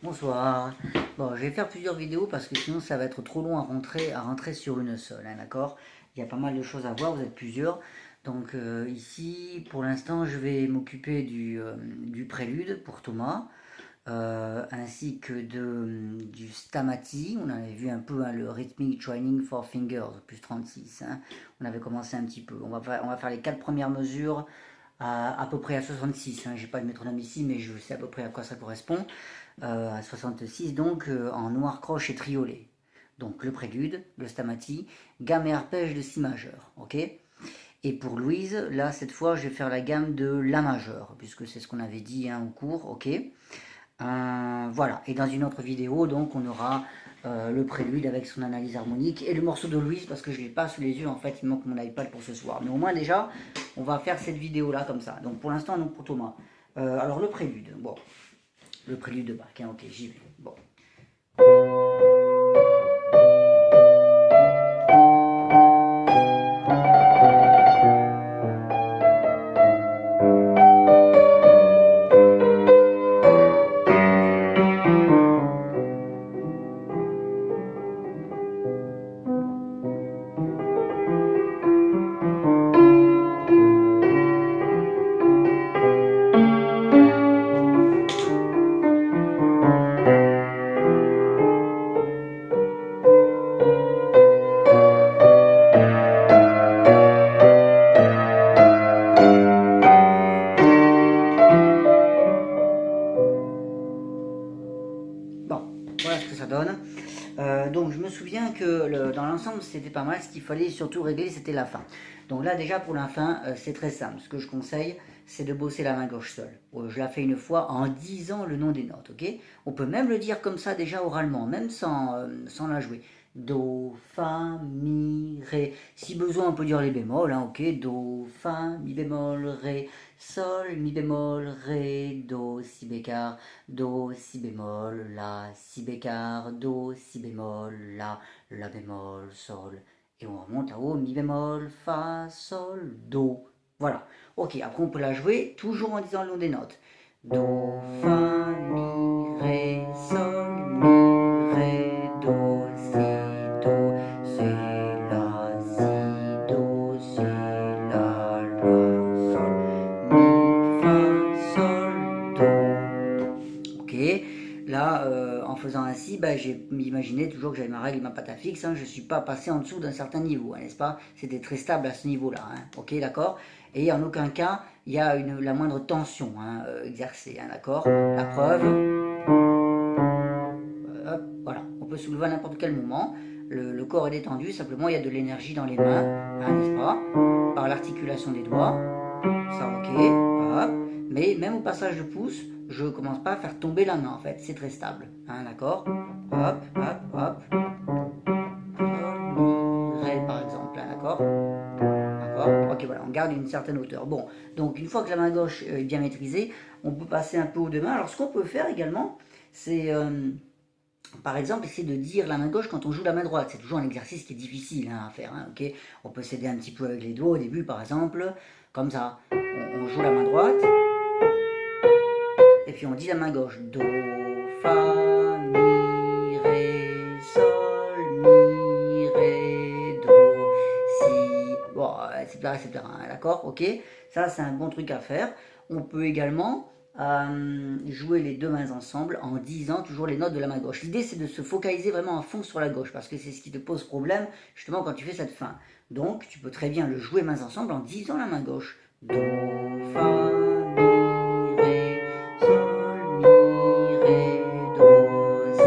Bonsoir. Bon, je vais faire plusieurs vidéos parce que sinon ça va être trop long à rentrer sur une seule, hein, d'accord? Il y a pas mal de choses à voir, vous êtes plusieurs. Donc ici, pour l'instant, je vais m'occuper du prélude pour Thomas, ainsi que du Stamati. On avait vu un peu, hein, le Rhythmic Training for Fingers, plus 36, hein. On avait commencé un petit peu. On va faire les quatre premières mesures à peu près à 66, hein. J'ai pas le métronome ici, mais je sais à peu près à quoi ça correspond. À 66, donc en noir croche et triolet. Donc le prélude, le Stamati, gamme et arpège de si majeur, ok. Et pour Louise, là cette fois je vais faire la gamme de la majeure, puisque c'est ce qu'on avait dit, hein, au cours, ok. Voilà, et dans une autre vidéo, donc on aura le prélude avec son analyse harmonique et le morceau de Louise, parce que je ne l'ai pas sous les yeux, en fait il me manque mon iPad pour ce soir. Mais au moins déjà, on va faire cette vidéo là comme ça. Donc pour l'instant, donc pour Thomas. Alors le prélude, bon, le prélude de Bach, hein, ok, j'y vais. Bon. Bon, voilà ce que ça donne. Donc je me souviens que dans l'ensemble c'était pas mal. Ce qu'il fallait surtout régler, c'était la fin. Donc là déjà pour la fin, c'est très simple. Ce que je conseille, c'est de bosser la main gauche seule. Je la fais une fois en disant le nom des notes, ok. On peut même le dire comme ça déjà oralement, même sans la jouer. Do, fa, mi, ré. Si besoin, on peut dire les bémols, hein, ok. Do, fa, mi bémol, ré, sol, mi bémol, ré, do, si bécard, do, si bémol, la, si bécard, do, si bémol, la bémol, sol. Et on remonte là-haut, mi bémol, fa, sol, do. Voilà. Ok, après on peut la jouer toujours en disant le nom des notes. Do, fa, mi, ré, sol, mi, ré, do, si, la, si, do, si, la, sol, mi, fa, sol, do. Ok, là, en faisant ainsi, bah, j'ai imaginé toujours que j'avais ma règle et ma patte à fixe, hein. Je ne suis pas passé en dessous d'un certain niveau, hein, n'est-ce pas? C'était très stable à ce niveau-là, hein. Ok, d'accord. Et en aucun cas, il y a la moindre tension, hein, exercée, hein, d'accord. La preuve, hop, voilà, on peut soulever à n'importe quel moment. Le corps est détendu, simplement il y a de l'énergie dans les mains, hein, n'est-ce pas? Par l'articulation des doigts. Ça, ok, hop. Mais même au passage de pouce, je commence pas à faire tomber la main, en fait. C'est très stable, hein, d'accord. Hop, hop, hop. Sol, mi, ré, par exemple, hein, d'accord. D'accord. Ok, voilà, on garde une certaine hauteur. Bon, donc une fois que la main gauche est bien maîtrisée, on peut passer un peu aux deux mains. Alors, ce qu'on peut faire également, c'est par exemple, essayer de dire la main gauche quand on joue la main droite. C'est toujours un exercice qui est difficile, hein, à faire, hein, ok. On peut s'aider un petit peu avec les doigts au début, par exemple, comme ça. On joue la main droite, et puis on dit la main gauche. Do, fa, mi, ré, sol, mi, ré, do, si. Bon, etc., etc., hein, d'accord, ok. Ça, c'est un bon truc à faire. On peut également jouer les deux mains ensemble en disant toujours les notes de la main gauche. L'idée, c'est de se focaliser vraiment à fond sur la gauche, parce que c'est ce qui te pose problème, justement, quand tu fais cette fin. Donc, tu peux très bien le jouer mains ensemble en disant la main gauche. Do, fa, mi, ré, sol, mi, ré, do, si,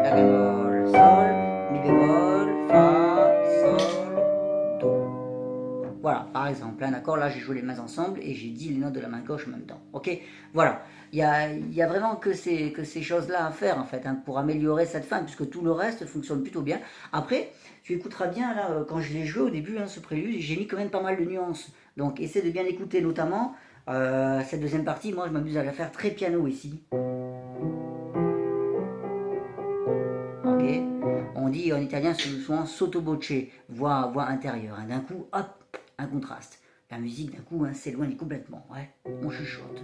la bémol, sol, mi bémol, fa, sol, do. Voilà, par exemple, hein, d'accord, là j'ai joué les mains ensemble et j'ai dit les notes de la main gauche en même temps, ok. Voilà, il y a vraiment que ces choses-là à faire, en fait, hein, pour améliorer cette fin, puisque tout le reste fonctionne plutôt bien. Après, tu écouteras bien, là, quand je l'ai joué au début, hein, ce prélude, j'ai mis quand même pas mal de nuances. Donc essaie de bien écouter, notamment cette deuxième partie. Moi je m'amuse à la faire très piano ici. Ok. On dit en italien souvent sotto voce, voix intérieure, hein. D'un coup, hop, un contraste. la musique d'un coup s'éloigne complètement. Ouais, on chuchote.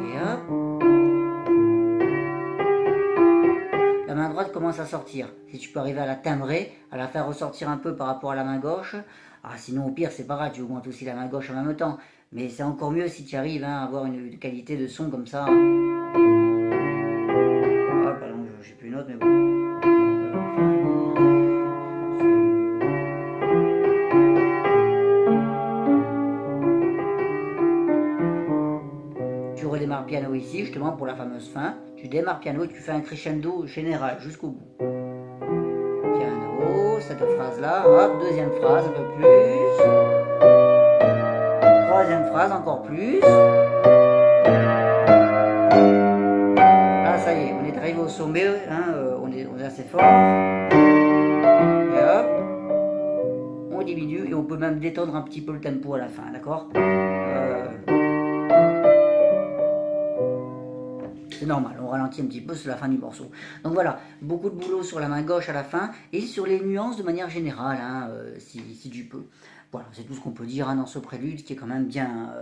Et hop. La main droite commence à sortir. Si tu peux arriver à la timbrer, à la faire ressortir un peu par rapport à la main gauche, sinon au pire c'est pas grave, tu augmentes aussi la main gauche en même temps. Mais c'est encore mieux si tu arrives à avoir une qualité de son comme ça. Ah pardon, j'ai plus une note mais bon. Tu redémarres piano ici, justement pour la fameuse fin. Tu démarres piano et tu fais un crescendo général jusqu'au bout. Piano, cette phrase-là, hop, deuxième phrase, un peu plus. Troisième phrase, encore plus. Là, ça y est, on est arrivé au sommet, on est assez fort. Et hop, on diminue et on peut même détendre un petit peu le tempo à la fin, d'accord? C'est normal, on ralentit un petit peu sur la fin du morceau. Donc voilà, beaucoup de boulot sur la main gauche à la fin et sur les nuances de manière générale, si tu peux. Voilà, c'est tout ce qu'on peut dire dans ce prélude qui est quand même bien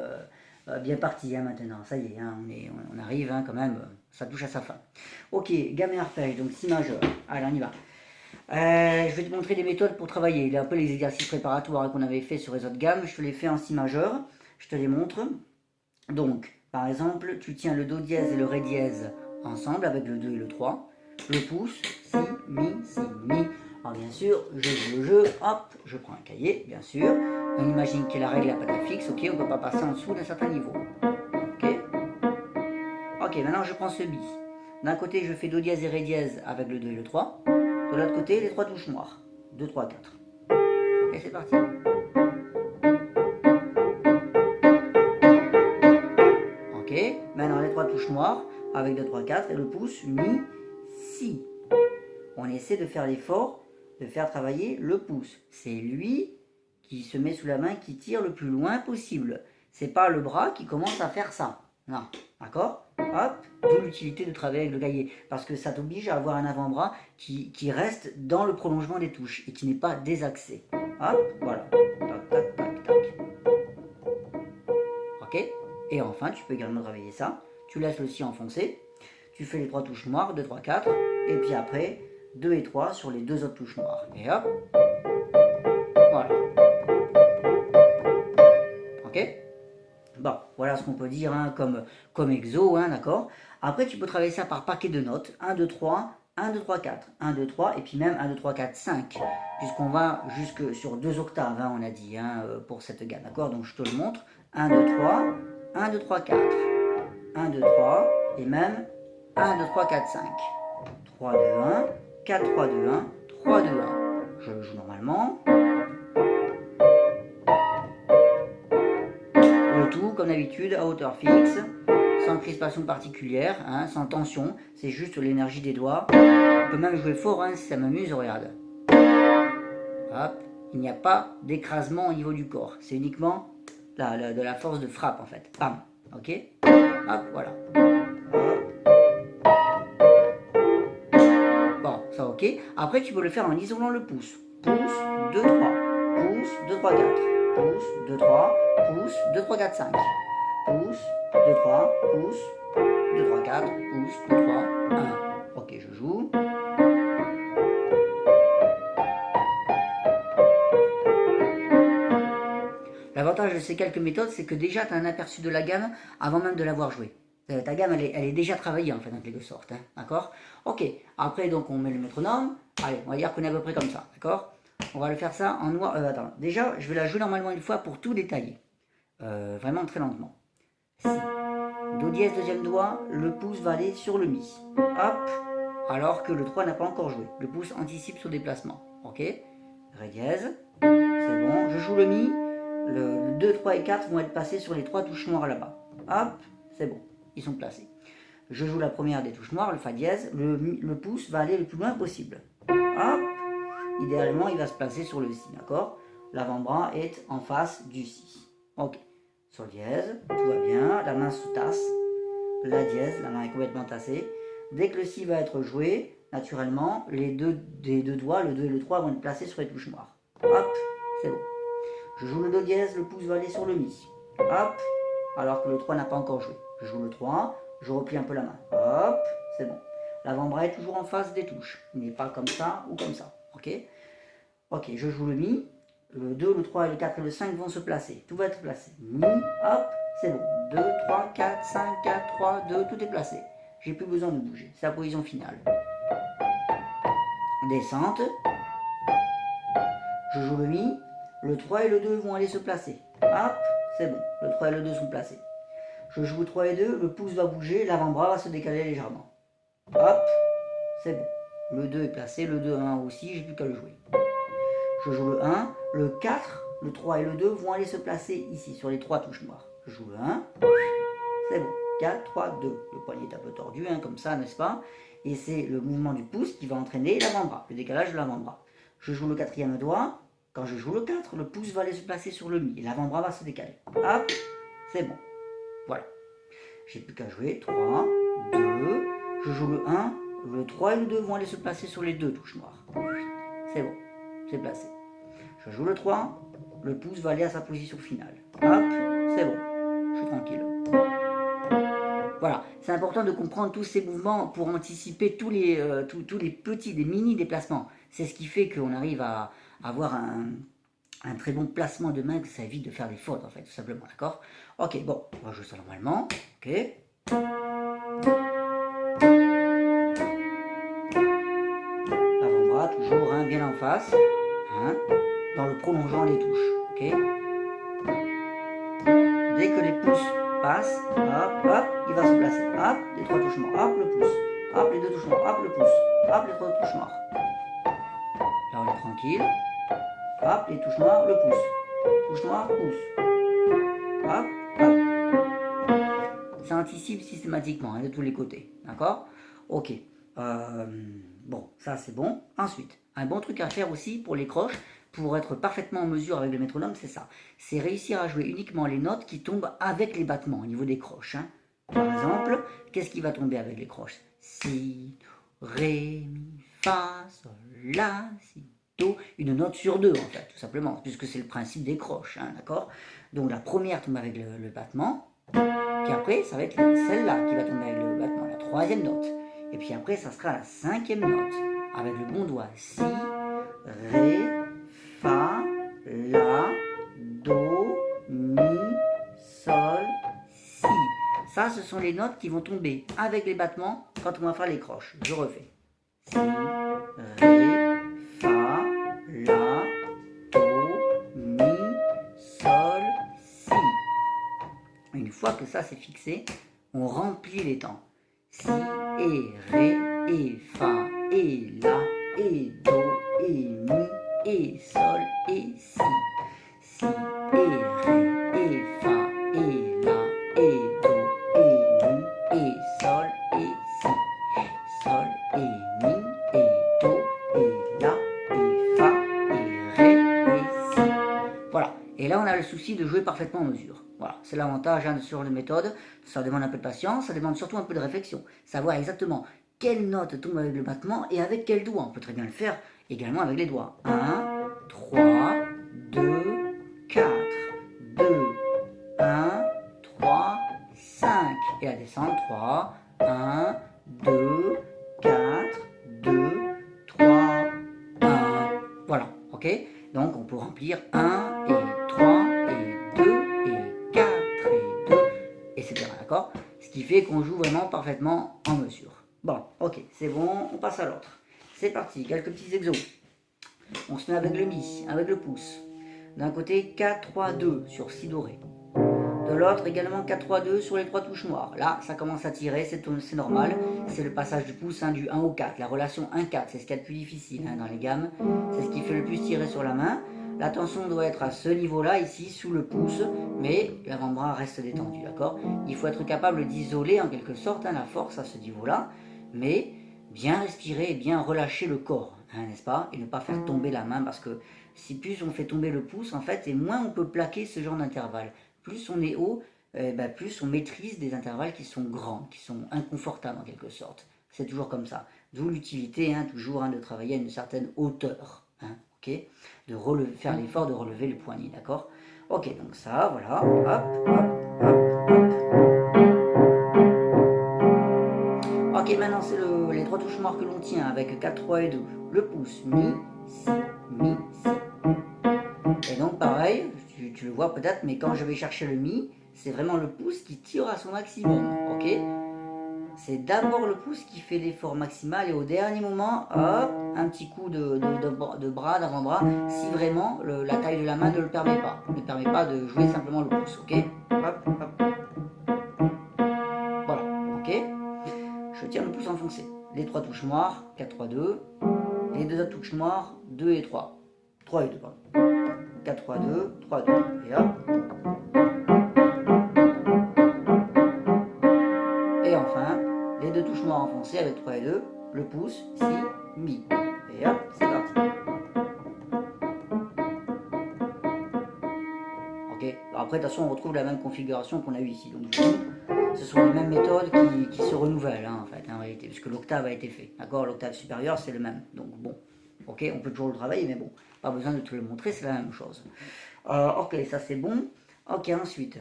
parti maintenant. Ça y est, on arrive quand même, ça touche à sa fin. Ok, gamme et arpège, donc si majeur. Allez, on y va. Je vais te montrer des méthodes pour travailler. Il y a un peu les exercices préparatoires qu'on avait fait sur les autres gammes. Je te les fais en si majeur. Je te les montre. Donc, par exemple, tu tiens le do dièse et le ré dièse ensemble avec le 2 et le 3. Le pouce, si, mi, si, mi. Alors bien sûr, je joue le jeu, hop, je prends un cahier, bien sûr. On imagine que la règle n'est pas fixe, ok, on ne peut pas passer en dessous d'un certain niveau. Ok. Ok, maintenant je prends ce bi. D'un côté, je fais do dièse et ré dièse avec le 2 et le 3. De l'autre côté, les 3 touches noires. 2, 3, 4. Et c'est parti. Ok, maintenant les 3 touches noires avec 2, 3, 4 et le pouce, mi, si. On essaie de faire l'effort de faire travailler le pouce. C'est lui qui se met sous la main, qui tire le plus loin possible. C'est pas le bras qui commence à faire ça. Non, d'accord? Hop, d'où l'utilité de travailler avec le cahier. Parce que ça t'oblige à avoir un avant-bras qui reste dans le prolongement des touches et qui n'est pas désaxé. Hop, voilà. Tac, tac, tac, tac. Ok? Et enfin, tu peux également travailler ça. Tu laisses le si enfoncé. Tu fais les 3 touches noires, 2, 3, 4. Et puis après, 2 et 3 sur les 2 autres touches noires. Et hop. Voilà. Ok? Bon, voilà ce qu'on peut dire comme exo, d'accord? Après, tu peux travailler ça par paquet de notes. 1, 2, 3, 1, 2, 3, 4. 1, 2, 3, et puis même 1, 2, 3, 4, 5. Puisqu'on va jusque sur 2 octaves, on a dit, pour cette gamme, d'accord? Donc, je te le montre. 1, 2, 3, 1, 2, 3, 4. 1, 2, 3, et même 1, 2, 3, 4, 5. 3, 2, 1, 4, 3, 2, 1, 3, 2, 1. Je le joue normalement. Le tout, comme d'habitude, à hauteur fixe, sans crispation particulière, sans tension. C'est juste l'énergie des doigts. On peut même jouer fort si ça m'amuse, regarde. Hop. Il n'y a pas d'écrasement au niveau du corps. C'est uniquement de la force de frappe, en fait. Bam. Ok? Hop, voilà. Bon, ça ok. Après, tu peux le faire en isolant le pouce. Pouce, 2, 3. Pouce, 2, 3, 4. Pouce, 2, 3. Pouce, 2, 3, 4, 5. Pouce, 2, 3. Pouce, 2, 3, 4. Pouce, 2, 3, 1. Ok, je joue. L'avantage de ces quelques méthodes, c'est que déjà tu as un aperçu de la gamme avant même de l'avoir jouée. Ta gamme, elle est déjà travaillée en fait, en quelque sorte. D'accord? Ok. Après, donc, on met le métronome. Allez, on va dire qu'on est à peu près comme ça. D'accord? On va le faire ça en noir. Attends. Déjà, je vais la jouer normalement une fois pour tout détailler. Vraiment très lentement. Si. Do dièse, deuxième doigt. Le pouce va aller sur le mi. Hop. Alors que le 3 n'a pas encore joué. Le pouce anticipe son déplacement. Ok? Ré dièse. C'est bon. Je joue le mi. Le 2, 3 et 4 vont être passés sur les 3 touches noires là-bas. Hop, c'est bon, ils sont placés. Je joue la première des touches noires, le fa dièse, le pouce va aller le plus loin possible. Hop, idéalement il va se placer sur le si, d'accord? L'avant-bras est en face du si. Ok, sol dièse, tout va bien, la main se tasse, la dièse, la main est complètement tassée. Dès que le si va être joué, naturellement, les des deux doigts, le 2 et le 3 vont être placés sur les touches noires. Hop, c'est bon. Je joue le Do dièse, le pouce va aller sur le Mi. Hop, alors que le 3 n'a pas encore joué. Je joue le 3, je replie un peu la main. Hop, c'est bon. L'avant-bras est toujours en face des touches. Il n'est pas comme ça ou comme ça. Ok. Ok, je joue le Mi. Le 2, le 3 et le 4 et le 5 vont se placer. Tout va être placé. Mi, hop, c'est bon. 2, 3, 4, 5, 4, 3, 2, tout est placé. J'ai plus besoin de bouger. C'est la position finale. Descente. Je joue le Mi. Le 3 et le 2 vont aller se placer. Hop, c'est bon. Le 3 et le 2 sont placés. Je joue 3 et 2, le pouce va bouger, l'avant-bras va se décaler légèrement. Hop, c'est bon. Le 2 est placé, le 2, 1 aussi, j'ai plus qu'à le jouer. Je joue le 1, le 4, le 3 et le 2 vont aller se placer ici, sur les 3 touches noires. Je joue le 1, c'est bon. 4, 3, 2. Le poignet est un peu tordu, hein, comme ça, n'est-ce pas? Et c'est le mouvement du pouce qui va entraîner l'avant-bras, le décalage de l'avant-bras. Je joue le 4e doigt. Quand je joue le 4, le pouce va aller se placer sur le Mi et l'avant-bras va se décaler. Hop, c'est bon. Voilà. J'ai plus qu'à jouer. 3, 2. Je joue le 1. Le 3 et le 2 vont aller se placer sur les 2 touches noires. C'est bon. C'est placé. Je joue le 3. Le pouce va aller à sa position finale. Hop, c'est bon. Je suis tranquille. Voilà. C'est important de comprendre tous ces mouvements pour anticiper tous les petits, des mini déplacements. C'est ce qui fait qu'on arrive à avoir un très bon placement de main, que ça évite de faire des fautes en fait, tout simplement, d'accord? Ok, bon, on va jouer ça normalement, ok. L'avant-bras, toujours, hein, bien en face, hein, dans le prolongeant des touches, ok. Dès que les pouces passent, hop, hop, il va se placer, hop, les 3 touches noires, hop, le pouce, hop, les 2 touches noires, hop, le pouce, hop, les 3 touches noires. Là, on est tranquille. Hop, les touches noires, le pouce. Touche noire, pouce. Hop, hop. Ça anticipe systématiquement, hein, de tous les côtés. D'accord? Ok. Bon, ça c'est bon. Ensuite, un bon truc à faire aussi pour les croches, pour être parfaitement en mesure avec le métronome, c'est ça. C'est réussir à jouer uniquement les notes qui tombent avec les battements au niveau des croches. Hein. Par exemple, qu'est-ce qui va tomber avec les croches? Si, Ré, Mi, Fa, Sol, La, Si. Une note sur 2 en fait, tout simplement, puisque c'est le principe des croches, hein, d'accord? Donc la première tombe avec le battement, puis après ça va être celle-là qui va tomber avec le battement, la 3e note, et puis après ça sera la 5e note, avec le bon doigt, Si, Ré, Fa, La, Do, Mi, Sol, Si. Ça ce sont les notes qui vont tomber avec les battements quand on va faire les croches. Je refais. Si, Ré, Fa, La, Do, Mi, Sol, Si. Une fois que ça c'est fixé, on remplit les temps. Si, et, Ré, et, Fa, et, La, et, Do, et, Mi, et, Sol, et, Si. Si, et, Ré, et, Fa, et, La, et, Do, et, Mi, et, Sol, et, Si. Sol, et, Mi, et, Do, et, La, et, Fa, et, Ré, et, Si. Voilà. Et là, on a le souci de jouer parfaitement en mesure. Voilà. C'est l'avantage de ce genre de méthode. Ça demande un peu de patience, ça demande surtout un peu de réflexion. Savoir exactement quelle note tombe avec le battement et avec quel doigt. On peut très bien le faire également avec les doigts. 1, 3, 2, 4, 2, 1, 3, 5. Et la descente, 3, 1, 2, 4, 2, 3, 1. Voilà, ok? Donc on peut remplir 1 et 3 et 2 et 4 et 2, etc. D'accord? Ce qui fait qu'on joue vraiment parfaitement en mesure. Bon, ok, c'est bon, on passe à l'autre. C'est parti, quelques petits exos. On se met avec le Mi, avec le pouce. D'un côté, 4, 3, 2 sur Si doré. De l'autre, également 4, 3, 2 sur les 3 touches noires. Là, ça commence à tirer, c'est normal. C'est le passage du pouce, hein, du 1 au 4. La relation 1-4, c'est ce qu'il y a de plus difficile, hein, dans les gammes. C'est ce qui fait le plus tirer sur la main. La tension doit être à ce niveau-là, ici, sous le pouce, mais l'avant-bras reste détendu, d'accord? Il faut être capable d'isoler, en quelque sorte, hein, la force à ce niveau-là, mais bien respirer et bien relâcher le corps, hein, n'est-ce pas? Et ne pas faire tomber la main, parce que si plus on fait tomber le pouce, en fait, et moins on peut plaquer ce genre d'intervalle. Plus on est haut, plus on maîtrise des intervalles qui sont grands, qui sont inconfortables en quelque sorte. C'est toujours comme ça. D'où l'utilité, hein, toujours, hein, de travailler à une certaine hauteur. Hein, ok, de faire l'effort de relever le poignet, d'accord? Ok, donc ça, voilà, hop, hop, hop, hop. Ok, maintenant c'est les trois touches noires que l'on tient avec 4, 3 et 2. Le pouce, mi, si, mi, si. Et donc pareil, tu le vois peut-être, mais quand je vais chercher le mi, c'est vraiment le pouce qui tire à son maximum, ok? C'est d'abord le pouce qui fait l'effort maximal et au dernier moment, hop, un petit coup de bras, d'avant-bras, si vraiment la taille de la main ne le permet pas. Ne permet pas de jouer simplement le pouce, ok? Hop, hop. Voilà, ok? Je tiens le pouce enfoncé. Les trois touches noires, 4, 3, 2. Les deux autres touches noires, 2 et 3. 3 et 2, pardon. 4, 3, 2, 3, 2. Et hop. Et enfin, les deux touches noires enfoncées avec 3 et 2, le pouce, si, mi. Et hop, c'est parti. Ok, alors après de toute façon on retrouve la même configuration qu'on a eu ici. Donc du coup, ce sont les mêmes méthodes qui se renouvellent, hein, en fait, en réalité, puisque l'octave a été fait. D'accord, l'octave supérieure c'est le même. Donc bon, ok, on peut toujours le travailler, mais bon, pas besoin de te le montrer, c'est la même chose. Ok, ça c'est bon. Ok, ensuite,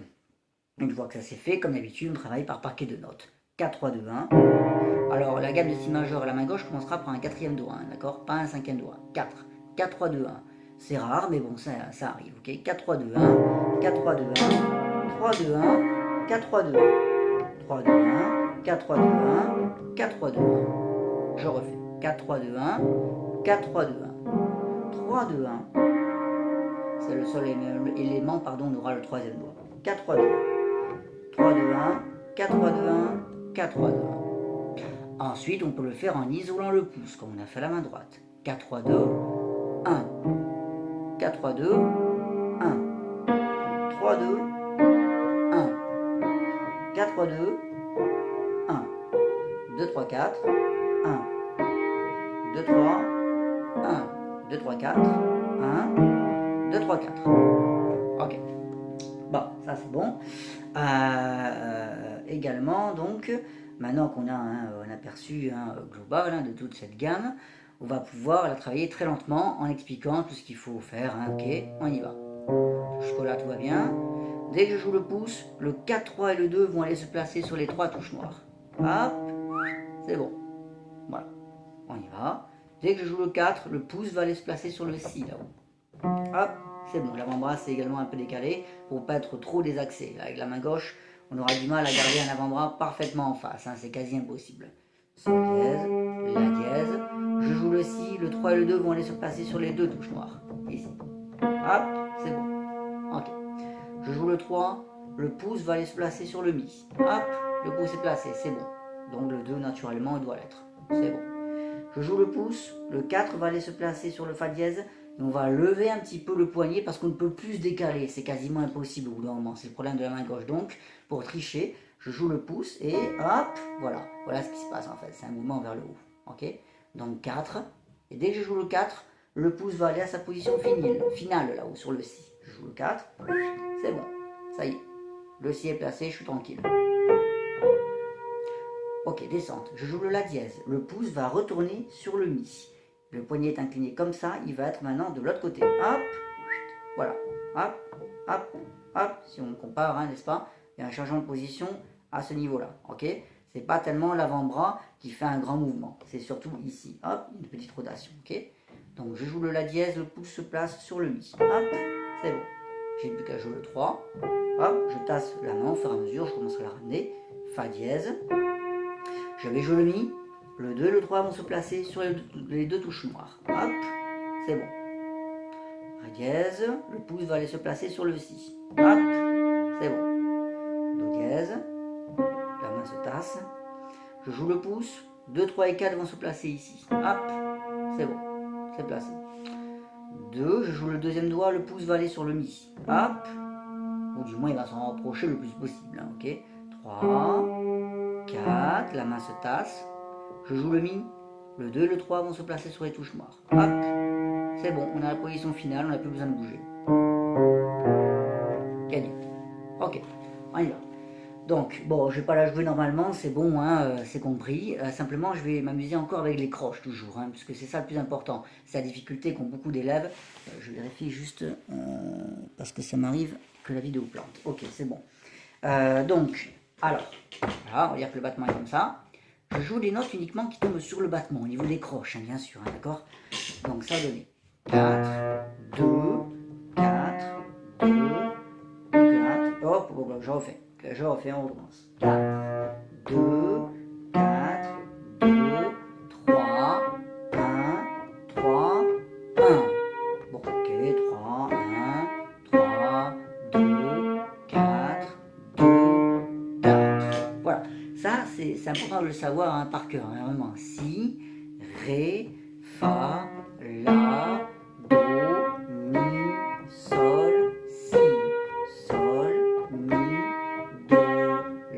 une fois que ça c'est fait, comme d'habitude, on travaille par paquet de notes. 4, 3, 2, 1. Alors, la gamme de si majeur à la main gauche commencera par un quatrième doigt, hein, d'accord? Pas un cinquième doigt. 4. 4, 3, 2, 1. C'est rare, mais bon, ça arrive, ok? 4, 3, 2, 1. 4, 3, 2, 1. 3, 2, 1. 4, 3, 2, 1. 3, 2, 1. 4, 3, 2, 1. 4, 3, 2, 1. Je refais. 4, 3, 2, 1. 4, 3, 2, 1. 3, 2, 1. C'est le seul élément, pardon, on aura le troisième doigt. 4, 3, 2, 1. 3, 2, 1. 4, 3, 2, 1. 4, 3, 2, 1. Ensuite, on peut le faire en isolant le pouce, comme on a fait la main droite. 4, 3, 2, 1. 4, 3, 2, 1. 3, 2, 1. 4, 3, 2, 1. 2, 3, 4, 1. 2, 3, 1. 2, 3, 4, 1. 2, 3, 4. Ok. Bon, ça c'est bon. Également, donc, maintenant qu'on a un aperçu global de toute cette gamme, on va pouvoir la travailler très lentement en expliquant tout ce qu'il faut faire. Ok, on y va. Jusque-là, tout va bien. Dès que je joue le pouce, le 4, 3 et le 2 vont aller se placer sur les trois touches noires. Hop, c'est bon. Voilà, on y va. Dès que je joue le 4, le pouce va aller se placer sur le si là-haut. Hop, c'est bon. L'avant-bras c'est également un peu décalé pour ne pas être trop désaxé. Là, avec la main gauche, on aura du mal à garder un avant-bras parfaitement en face. Hein, c'est quasi impossible. Sol dièse, la dièse. Je joue le si, le 3 et le 2 vont aller se placer sur les deux touches noires. Ici. Hop, c'est bon. Ok. Je joue le 3, le pouce va aller se placer sur le mi. Hop, le pouce est placé, c'est bon. Donc le 2 naturellement il doit l'être. C'est bon. Je joue le pouce, le 4 va aller se placer sur le fa dièse. Et on va lever un petit peu le poignet parce qu'on ne peut plus se décaler. C'est quasiment impossible au bout d'un moment. C'est le problème de la main gauche. Donc, pour tricher, je joue le pouce et hop, voilà. Voilà ce qui se passe en fait. C'est un mouvement vers le haut. Ok? Donc 4. Et dès que je joue le 4, le pouce va aller à sa position finale là-haut sur le si. Je joue le 4. C'est bon. Ça y est. Le si est placé, je suis tranquille. Ok, descente. Je joue le la dièse. Le pouce va retourner sur le mi. Le poignet est incliné comme ça, il va être maintenant de l'autre côté. Hop, voilà. Hop, hop, hop. Si on compare, hein, n'est-ce pas? Il y a un changement de position à ce niveau-là. Ok? C'est pas tellement l'avant-bras qui fait un grand mouvement. C'est surtout ici. Hop, une petite rotation. Ok? Donc je joue le la dièse, le pouce se place sur le mi. Hop, c'est bon. J'ai plus qu'à jouer le 3. Hop, je tasse la main au fur et à mesure, je commencerai à la ramener. Fa dièse. Je vais jouer le mi. Le 2 et le 3 vont se placer sur les deux touches noires. Hop, c'est bon. Ré dièse, le pouce va aller se placer sur le si. Hop, c'est bon. Do dièse, la main se tasse. Je joue le pouce, 2, 3 et 4 vont se placer ici. Hop, c'est bon, c'est placé. 2, je joue le deuxième doigt, le pouce va aller sur le mi. Hop, ou du moins il va s'en rapprocher le plus possible. Hein, ok. 3, 4, la main se tasse. Je joue le mi, le 2 et le 3 vont se placer sur les touches noires. Hop, c'est bon, on a la position finale, on n'a plus besoin de bouger. Gagné. Ok, on y va. Donc, bon, je vais pas la jouer normalement, c'est bon, hein, c'est compris. Simplement, je vais m'amuser encore avec les croches, toujours, hein, puisque c'est ça le plus important. C'est la difficulté qu'ont beaucoup d'élèves. Je vérifie juste, parce que ça m'arrive que la vidéo plante. Ok, c'est bon. Donc, alors, voilà, on va dire que le battement est comme ça. Je joue les notes uniquement qui tombent sur le battement, au niveau des croches, hein, bien sûr, hein, d'accord? Donc, ça va donner 4, 2, 4, 2, 4, hop, je refais. Je refais, on recommence. 4, 2, 4, 2, 3, 1, 3, 1. Bon, ok, 3, 1, 3, 2, 4, 2, 4. Voilà, ça c'est important de le savoir, hein, par cœur, hein, vraiment. Si, ré, fa, la, do, mi, sol, si. Sol, mi, do,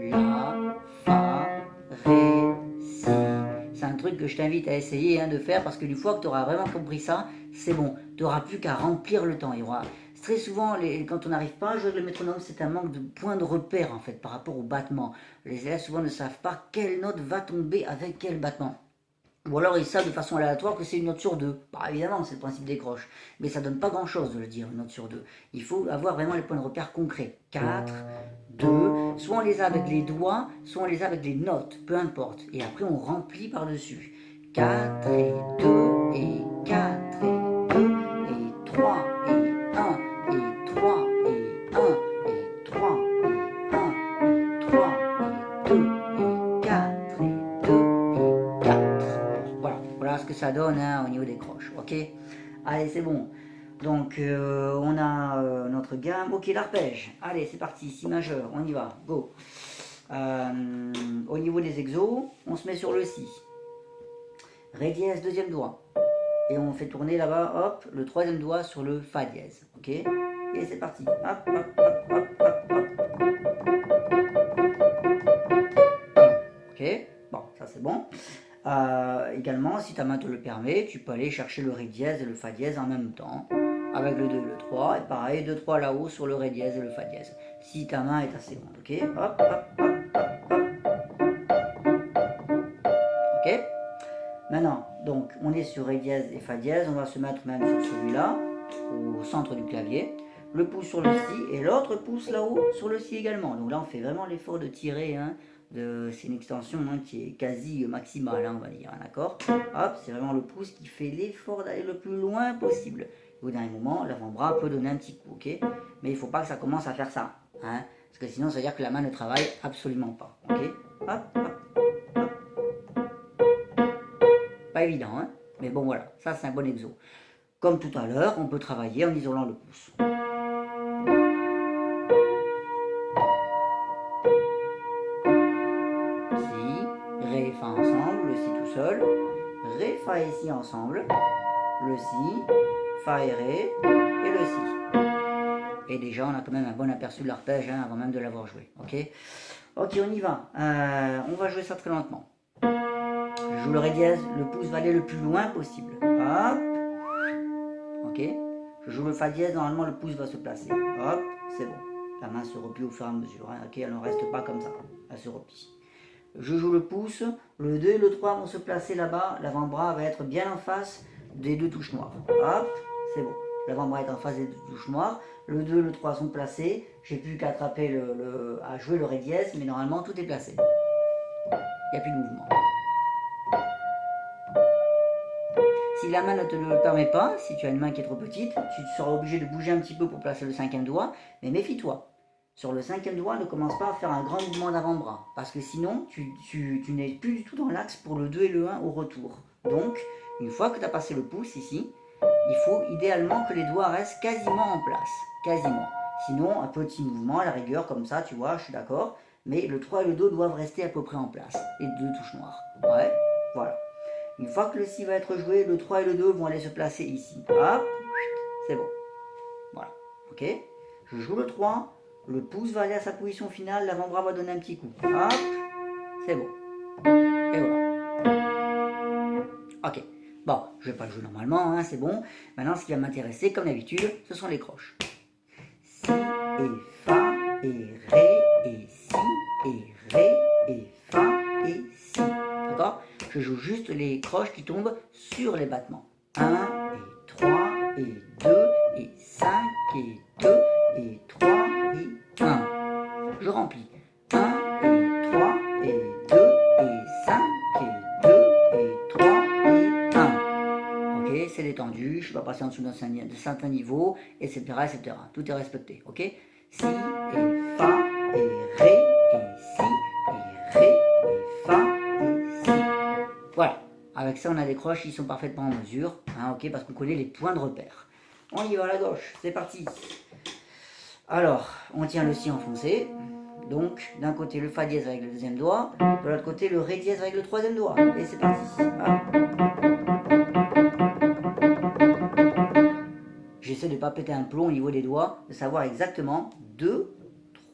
la, fa, ré, si. C'est un truc que je t'invite à essayer, hein, de faire, parce que une fois que tu auras vraiment compris ça, c'est bon. Tu n'auras plus qu'à remplir le temps. Il y aura... Très souvent, quand on n'arrive pas à jouer le métronome, c'est un manque de points de repère en fait par rapport au battement. Les élèves souvent ne savent pas quelle note va tomber avec quel battement. Ou alors ils savent de façon aléatoire que c'est une note sur deux. Bah, évidemment, c'est le principe des croches. Mais ça donne pas grand chose de le dire, une note sur deux. Il faut avoir vraiment les points de repère concrets. 4, 2, soit on les a avec les doigts, soit on les a avec les notes, peu importe. Et après on remplit par-dessus. 4 et 2 et 4 et 2 et 3 et 1 et 3 et 1 et 3 et 1 et 3 et 2 et 4 et 2 et 4. Voilà ce que ça donne, hein, au niveau des croches, ok? Allez, c'est bon. Donc, on a notre gamme. Ok, l'arpège. Allez, c'est parti, si majeur, on y va, go. Au niveau des exos, on se met sur le si. Ré dièse, deuxième doigt. Et on fait tourner là-bas, hop, le troisième doigt sur le fa dièse, ok? Et c'est parti. Hop, hop, hop, hop, hop, hop. Ok, bon, ça c'est bon. Également, si ta main te le permet, tu peux aller chercher le ré dièse et le fa dièse en même temps, avec le 2 et le 3, et pareil, 2, 3 là-haut sur le ré dièse et le fa dièse, si ta main est assez grande, ok? Hop, hop, hop, hop, hop. Ok? Maintenant, donc, on est sur ré dièse et fa dièse, on va se mettre même sur celui-là, au centre du clavier, le pouce sur le si, et l'autre pouce là-haut sur le si également. Donc là, on fait vraiment l'effort de tirer, hein. C'est une extension, hein, qui est quasi maximale, hein, on va dire, hein, d'accord? Hop, c'est vraiment le pouce qui fait l'effort d'aller le plus loin possible. Au dernier moment, l'avant-bras peut donner un petit coup, ok? Mais il ne faut pas que ça commence à faire ça, hein, parce que sinon ça veut dire que la main ne travaille absolument pas, ok? Hop, hop, hop. Pas évident, hein? Mais bon voilà, ça c'est un bon exo. Comme tout à l'heure, on peut travailler en isolant le pouce. Ré, fa ensemble, le si tout seul, ré, fa et si ensemble, le si, fa et ré, et le si. Et déjà, on a quand même un bon aperçu de l'arpège, hein, avant même de l'avoir joué, ok? Ok, on y va. On va jouer ça très lentement. Je joue le ré dièse, le pouce va aller le plus loin possible. Hop. Ok. Je joue le fa dièse, normalement le pouce va se placer. Hop, c'est bon. La main se replie au fur et à mesure, hein, ok? Elle ne reste pas comme ça, elle se replie. Je joue le pouce, le 2 et le 3 vont se placer là-bas, l'avant-bras va être bien en face des deux touches noires. Hop, c'est bon. L'avant-bras est en face des deux touches noires, le 2 et le 3 sont placés, j'ai plus qu'à attraper à jouer le ré dièse, mais normalement tout est placé. Il n'y a plus de mouvement. Si la main ne te le permet pas, si tu as une main qui est trop petite, tu seras obligé de bouger un petit peu pour placer le cinquième doigt, mais méfie-toi. Sur le cinquième doigt, ne commence pas à faire un grand mouvement d'avant-bras, parce que sinon, tu n'es plus du tout dans l'axe pour le 2 et le 1 au retour. Donc, une fois que tu as passé le pouce ici, il faut idéalement que les doigts restent quasiment en place. Quasiment. Sinon, un petit mouvement à la rigueur, comme ça, tu vois, je suis d'accord, mais le 3 et le 2 doivent rester à peu près en place. Les deux touches noires. Ouais, voilà. Une fois que le si va être joué, le 3 et le 2 vont aller se placer ici. Hop, c'est bon. Voilà, ok? Je joue le 3. Le pouce va aller à sa position finale, l'avant-bras va donner un petit coup. Hop, c'est bon. Et voilà. Ok. Bon, je ne vais pas le jouer normalement, hein, c'est bon. Maintenant, ce qui va m'intéresser, comme d'habitude, ce sont les croches. Si et fa et ré et si et Ré, et Fa, et Si. D'accord? Je joue juste les croches qui tombent sur les battements. 1, et 3, et 2, et 5, et 2, et 3, et 1. Je remplis. 1, et 3, et 2, et 5, et 2, et 3, et 1. Ok, c'est détendu, je ne suis pas passé en dessous d'un certain niveau, etc., etc. Tout est respecté, ok? Si, et Fa, et Ré, et Si, et Ré, et Fa, et Si. Voilà, avec ça on a des croches qui sont parfaitement en mesure, hein, ok, parce qu'on connaît les points de repère. On y va à la gauche, c'est parti. Alors, on tient le Si enfoncé. Donc, d'un côté le Fa dièse avec le deuxième doigt, de l'autre côté le Ré dièse avec le troisième doigt. Et c'est parti. Ah. J'essaie de ne pas péter un plomb au niveau des doigts, de savoir exactement 2,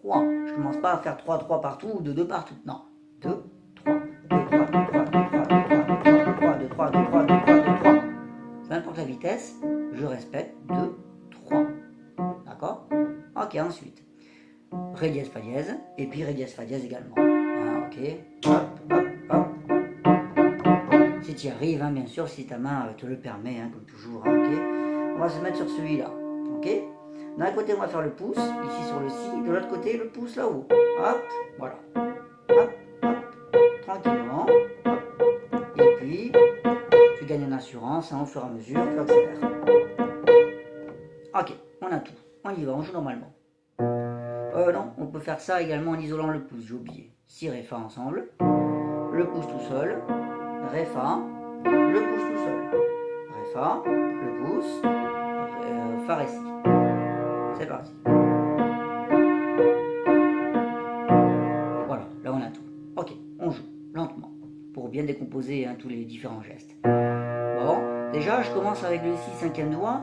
3. Je ne commence pas à faire 3, 3 partout ou 2, 2 partout. Non. 2, 3, 2, 3, 2, 3, 2, 3, 2, 3, 2, 3, 2, 3, 2, 3, 2, 3, 2, 3. Peu importe la vitesse, je respecte 2, 3. D'accord? Ok, ensuite. Ré dièse, Fa dièse, et puis Ré dièse, Fa dièse également. Ah, ok, hop, hop, hop. Si tu y arrives, hein, bien sûr, si ta main te le permet, hein, comme toujours, hein, ok. On va se mettre sur celui-là, ok. D'un côté, on va faire le pouce, ici sur le Si, de l'autre côté, le pouce là-haut. Hop, voilà. Hop, hop, tranquillement. Hop. Et puis, tu gagnes en assurance, hein, au fur et à mesure, tu accélères. Ok, on a tout. On y va, on joue normalement. Non, on peut faire ça également en isolant le pouce, j'ai oublié. Si, Ré, Fa ensemble, le pouce tout seul, Ré, Fa, le pouce tout seul, Ré, Fa, le pouce, Fa, Ré, Si. C'est parti. Voilà, là on a tout. Ok, on joue lentement pour bien décomposer, hein, tous les différents gestes. Bon, déjà je commence avec le Si, cinquième doigt.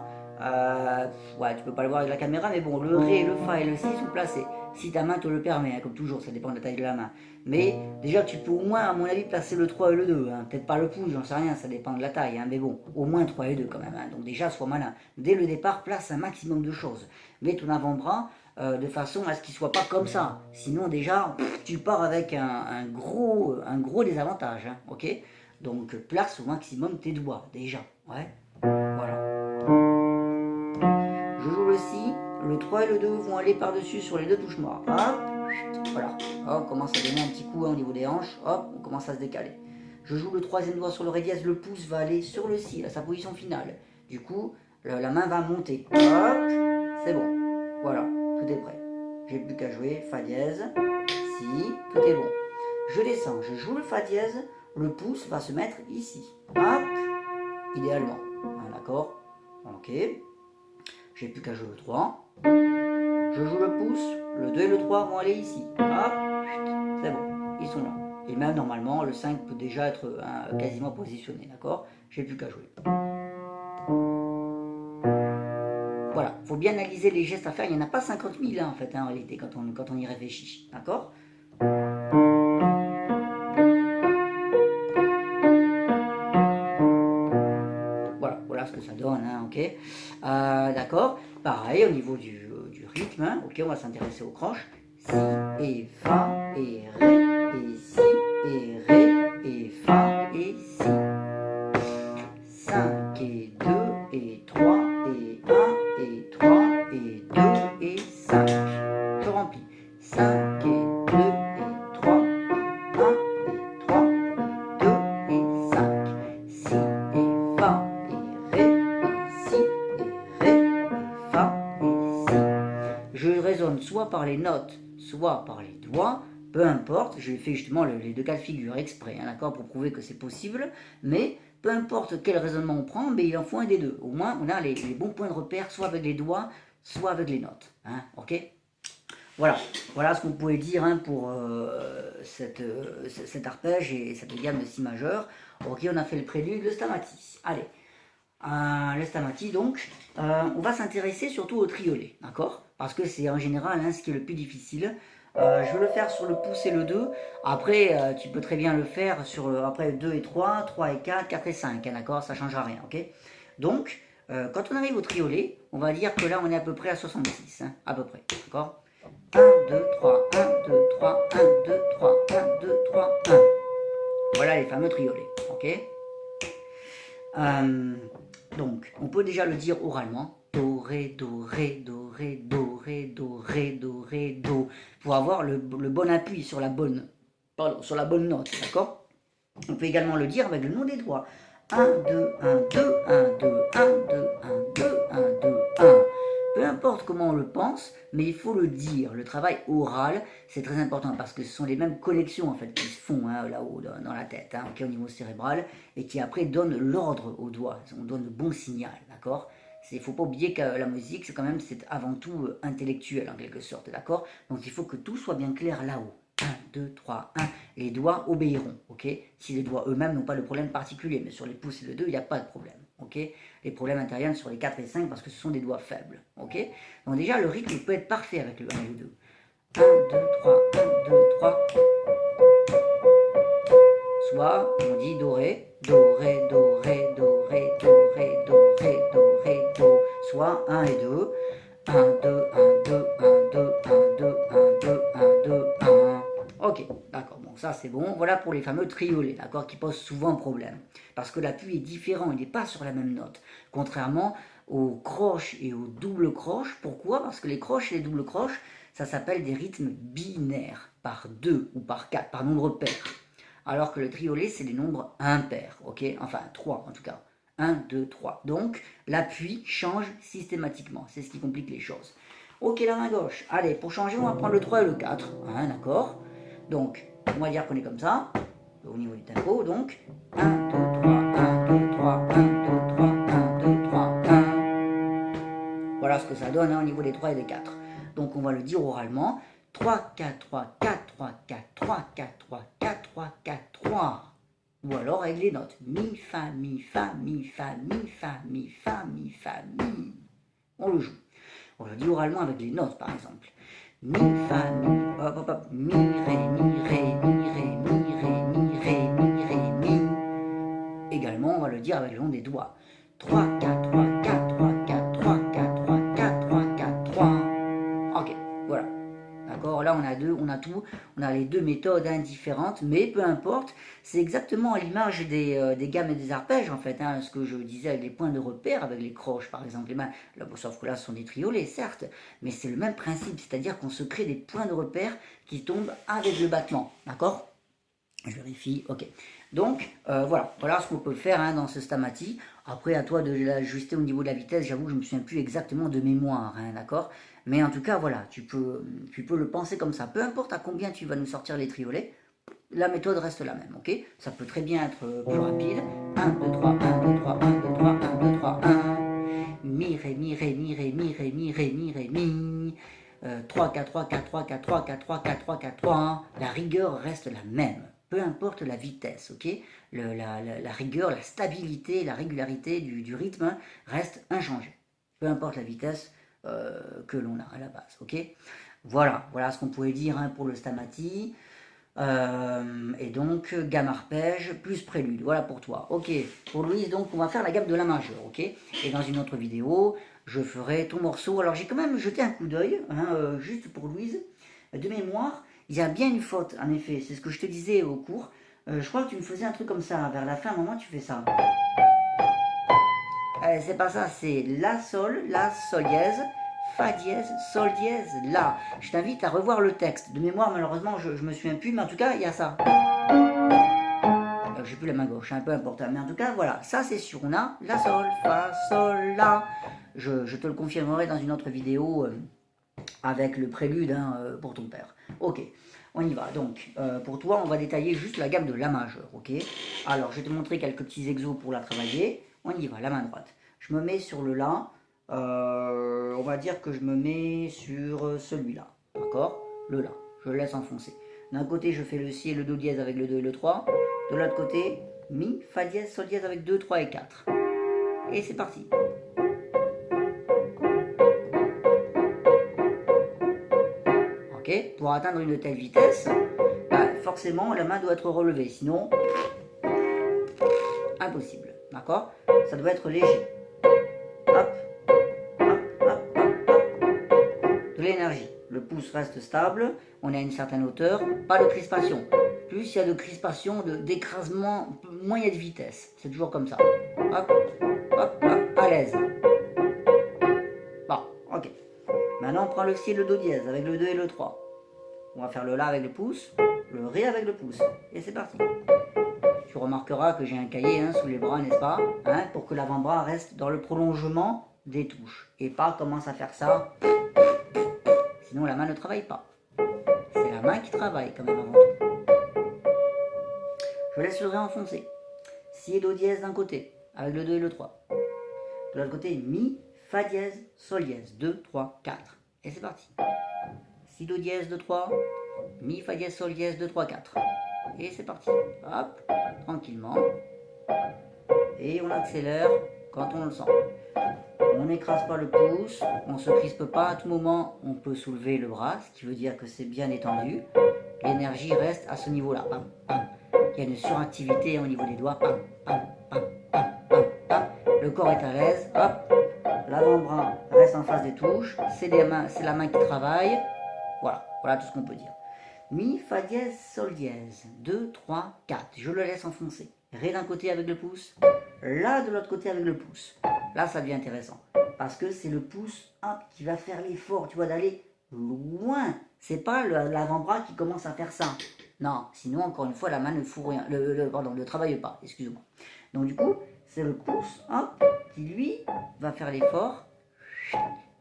Ouais, tu peux pas le voir avec la caméra, mais bon, le Ré, le Fa et le Si sont placés. Si ta main te le permet, hein, comme toujours, ça dépend de la taille de la main. Mais déjà, tu peux au moins, à mon avis, placer le 3 et le 2. Hein. Peut-être pas le pouce, j'en sais rien, ça dépend de la taille. Hein, mais bon, au moins 3 et 2 quand même. Hein. Donc déjà, sois malin. Dès le départ, place un maximum de choses. Mets ton avant-bras de façon à ce qu'il soit pas comme ça. Sinon, déjà, tu pars avec un gros désavantage. Hein, ok? Donc, place au maximum tes doigts, déjà. Ouais. Voilà. Je joue le Si, le 3 et le 2 vont aller par-dessus sur les deux touches noires. Hop, voilà. Hop, on commence à donner un petit coup, hein, au niveau des hanches. Hop, on commence à se décaler. Je joue le troisième doigt sur le Ré dièse, le pouce va aller sur le Si, à sa position finale. Du coup, la main va monter. Hop, c'est bon. Voilà, tout est prêt. J'ai plus qu'à jouer Fa dièse, Si, tout est bon. Je descends, je joue le Fa dièse, le pouce va se mettre ici. Hop, idéalement. D'accord? Ok. J'ai plus qu'à jouer le 3. Je joue le pouce, le 2 et le 3 vont aller ici. Hop, c'est bon, ils sont là. Et même normalement, le 5 peut déjà être quasiment positionné, d'accord? J'ai plus qu'à jouer. Voilà, il faut bien analyser les gestes à faire. Il n'y en a pas 50 000 hein, en fait, hein, en réalité, quand on y réfléchit, d'accord? Voilà ce que ça donne, hein, ok. D'accord. Pareil au niveau du rythme, hein, ok. On va s'intéresser aux croches. Si et Fa et Ré et Si et Ré et Fa et Si. 5 et 2 et 3 et 1 et 3 et 2 et 5. Je remplis. 5 et 2 et 3 et 1 et 3 et 2 et 5. Si et Fa et Ré et Si et Ré et Fa et Si. Je résonne soit par les notes, soit par les doigts, peu importe, je fais justement les deux cas de figure exprès, hein, d'accord, pour prouver que c'est possible, mais peu importe quel raisonnement on prend, mais il en faut un des deux. Au moins, on a les bons points de repère, soit avec les doigts, soit avec les notes, hein, ok. Voilà ce qu'on pouvait dire, hein, pour cet arpège et cette gamme de Si majeur. Ok, on a fait le prélude, le stamatis. Allez, le stamatis, donc, on va s'intéresser surtout au triolet, d'accord? Parce que c'est en général, hein, ce qui est le plus difficile. Je vais le faire sur le pouce et le 2. Après, tu peux très bien le faire sur après 2 et 3, 3 et 4, 4 et 5, hein, d'accord? Ça ne changera rien, ok? Donc, quand on arrive au triolet, on va dire que là, on est à peu près à 66, hein, à peu près, d'accord? 1, 2, 3, 1, 2, 3, 1, 2, 3, 1, 2, 3, 1. Voilà les fameux triolets, ok. Donc, on peut déjà le dire oralement. Do, ré, do, ré, do, ré, do, ré, do, ré, do, ré, do. Pour avoir le bon appui sur la bonne note, d'accord. On peut également le dire avec le nom des doigts. 1, 2, 1, 2, 1, 2, 1, 2, 1, 2, 1, 2, 1. Peu importe comment on le pense, mais il faut le dire. Le travail oral, c'est très important parce que ce sont les mêmes connexions en fait qui se font là-haut dans la tête, au niveau cérébral, et qui après donnent l'ordre aux doigts. On donne le bon signal, d'accord. Il ne faut pas oublier que la musique, c'est avant tout intellectuel en quelque sorte, d'accord. Donc il faut que tout soit bien clair là-haut. 1, 2, 3, 1. Et les doigts obéiront, ok. Si les doigts eux-mêmes n'ont pas de problème particulier, mais sur les pouces et le 2, il n'y a pas de problème, ok. Les problèmes interviennent sur les 4 et 5 parce que ce sont des doigts faibles, ok. Donc déjà, le rythme peut être parfait avec le 1 et le 2. 1, 2, 3, 1, 2, 3. Soit, on dit do, ré, do, ré, do, ré, do, ré, do, ré, do, ré, do, ré, do. Soit 1 et 2. 1, 2, 1, 2, 1, 2, 1, 2, 1, 2, 1, 2, 1. Ok, d'accord, bon, ça c'est bon. Voilà pour les fameux triolets, d'accord, qui posent souvent problème. Parce que l'appui est différent, il n'est pas sur la même note. Contrairement aux croches et aux doubles croches. Pourquoi? Parce que les croches et les doubles croches, ça s'appelle des rythmes binaires, par 2 ou par 4, par nombre pair. Alors que le triolet, c'est des nombres impairs, ok? Enfin, 3 en tout cas. 1, 2, 3. Donc, l'appui change systématiquement. C'est ce qui complique les choses. Ok, la main gauche. Allez, pour changer, on va prendre le 3 et le 4. D'accord? Donc, on va dire qu'on est comme ça, au niveau du tempo. Donc, 1, 2, 3, 1, 2, 3, 1, 2, 3, 1, 2, 3, 1. Voilà ce que ça donne au niveau des 3 et des 4. Donc, on va le dire oralement. 3, 4, 3, 4, 3, 4, 3, 4, 3, 4, 3, 4, 3. Ou alors avec les notes. Mi, fa, mi, fa, mi, fa, mi, fa, mi, fa, mi, fa, mi. On le joue. On le dit oralement avec les notes, par exemple. Mi, fa, mi, hop, hop, hop. Mi, ré, mi, ré, mi, ré, mi, ré, mi, ré, mi, ré, mi. Également, on va le dire avec le nom des doigts. 3, 4, 3, 4, 3, 4, 3, 4, 3, 4, 3, 4, 3. Ok, voilà. D'accord, là on a tout, on a les deux méthodes différentes, mais peu importe, c'est exactement à l'image des gammes et des arpèges en fait, ce que je disais avec les points de repère, avec les croches par exemple, les mains, là, sauf que là ce sont des triolets certes, mais c'est le même principe, c'est-à-dire qu'on se crée des points de repère qui tombent avec le battement, d'accord? Je vérifie, ok. Donc voilà ce qu'on peut faire dans ce Stamati. Après, à toi de l'ajuster au niveau de la vitesse. J'avoue que je ne me souviens plus exactement de mémoire, d'accord. Mais en tout cas, voilà, tu peux le penser comme ça. Peu importe à combien tu vas nous sortir les triolets, la méthode reste la même, ok. Ça peut très bien être plus rapide. 1, 2, 3, 1, 2, 3, 1, 2, 3, 1, 2, 3, 1. Mi, ré, mi, ré, mi, ré, mi, ré, mi, ré, mi, ré, mi. 3, 4, 3, 4, 3, 4, 3, 4, 3, 4, 3, 4, 3. La rigueur reste la même. Peu importe la vitesse, ok, la rigueur, la stabilité, la régularité du rythme reste inchangée. Peu importe la vitesse que l'on a à la base, ok. Voilà ce qu'on pouvait dire pour le Stamati. Et donc, gamme arpège plus prélude, voilà pour toi. Ok, pour Louise, donc on va faire la gamme de la majeure, ok. Et dans une autre vidéo, je ferai ton morceau. Alors j'ai quand même jeté un coup d'œil, juste pour Louise, de mémoire. Il y a bien une faute, en effet, c'est ce que je te disais au cours. Je crois que tu me faisais un truc comme ça, vers la fin, à un moment tu fais ça. C'est pas ça, c'est la, sol dièse, fa dièse, sol dièse, la. Je t'invite à revoir le texte. De mémoire, malheureusement, je me souviens plus, mais en tout cas, il y a ça. J'ai plus la main gauche, peu importe. Mais en tout cas, voilà, ça c'est sûr. On a la, sol, fa, sol, la. Je te le confirmerai dans une autre vidéo avec le prélude pour ton père. Ok, on y va. Donc, pour toi, on va détailler juste la gamme de la majeure, ok. Alors, je vais te montrer quelques petits exos pour la travailler. On y va, la main droite. Je me mets sur le la. On va dire que je me mets sur celui-là, d'accord. Le la, je le laisse enfoncer. D'un côté, je fais le si et le do dièse avec le 2 et le 3. De l'autre côté, mi, fa dièse, sol dièse avec 2, 3 et 4. Et c'est parti. Ok, pour atteindre une telle vitesse, forcément la main doit être relevée, sinon impossible, d'accord. Ça doit être léger. Hop, hop, hop, hop, hop. De l'énergie. le pouce reste stable, on est à une certaine hauteur, pas de crispation. Plus il y a de crispation, d'écrasement, moins il y a de vitesse. C'est toujours comme ça. Hop, hop, hop, à l'aise. Bon, ok. Maintenant, on prend le si et le do dièse avec le 2 et le 3. On va faire le la avec le pouce, le ré avec le pouce. Et c'est parti. Tu remarqueras que j'ai un cahier sous les bras, n'est-ce pas, pour que l'avant-bras reste dans le prolongement des touches. Et pas commence à faire ça. Sinon, la main ne travaille pas. C'est la main qui travaille quand même avant tout. Je laisse le ré enfoncé. Si et do dièse d'un côté, avec le 2 et le 3. De l'autre côté, mi, fa dièse, sol dièse. 2, 3, 4. Et c'est parti. Si do dièse de 3, mi, fa dièse, sol dièse 2, 3, 4. Et c'est parti. Hop, tranquillement. Et on accélère quand on le sent. On n'écrase pas le pouce, on ne se crispe pas. À tout moment, on peut soulever le bras, ce qui veut dire que c'est bien étendu. L'énergie reste à ce niveau-là. Pam, pam. Il y a une suractivité au niveau des doigts. Pam, pam, pam, pam, pam, pam. Le corps est à l'aise. Hop. L'avant-bras reste en face des touches. C'est la main qui travaille. Voilà, voilà tout ce qu'on peut dire. Mi, fa dièse, sol dièse. 2, 3, 4. Je le laisse enfoncer. Ré d'un côté avec le pouce. La de l'autre côté avec le pouce. Là, ça devient intéressant. Parce que c'est le pouce qui va faire l'effort, tu vois, d'aller loin. C'est pas l'avant-bras qui commence à faire ça. Non, sinon, encore une fois, la main ne fout rien. Ne travaille pas, excuse-moi. Donc, du coup, c'est le pouce qui, lui, va faire l'effort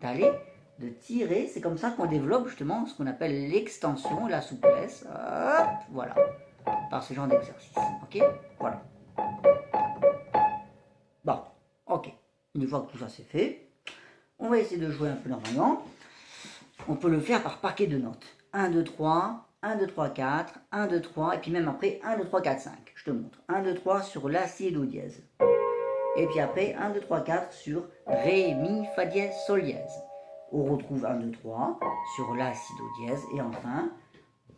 d'aller, de tirer. C'est comme ça qu'on développe justement ce qu'on appelle l'extension, la souplesse. Hop, voilà. Par ce genre d'exercice. Ok? Voilà. Bon, ok. Une fois que tout ça c'est fait, on va essayer de jouer un peu normalement. On peut le faire par paquet de notes. 1, 2, 3, 1, 2, 3, 4, 1, 2, 3, et puis même après 1, 2, 3, 4, 5. Je te montre. 1, 2, 3 sur la, si et do dièse. Et puis après 1, 2, 3, 4 sur ré, mi, fa dièse, sol dièse. On retrouve 1, 2, 3 sur la, si, do dièse. Et enfin,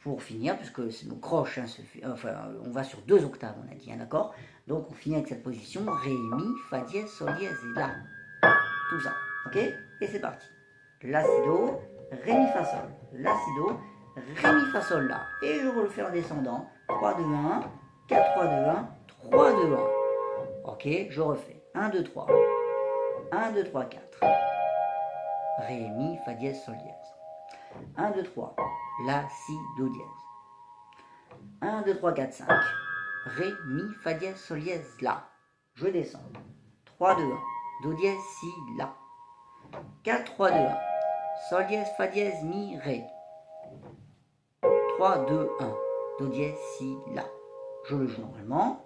pour finir, puisque c'est nos croches, on va sur 2 octaves, on a dit, d'accord? Donc on finit avec cette position, ré, mi, fa dièse, sol dièse, et là. Tout ça, ok? Et c'est parti. La, si, do, ré, mi, fa, sol. La, si, do, ré, mi, fa, sol, là. Et je refais en descendant. 3, 2, 1, 4, 3, 2, 1, 3, 2, 1. Ok, je refais. 1, 2, 3. 1, 2, 3, 4. Ré, mi, fa dièse, sol dièse. 1, 2, 3. La, si, do dièse. 1, 2, 3, 4, 5. Ré, mi, fa dièse, sol dièse, la. Je descends. 3, 2, 1. Do dièse, si, la. 4, 3, 2, 1. Sol dièse, fa dièse, mi, ré. 3, 2, 1. Do dièse, si, la. Je le joue normalement.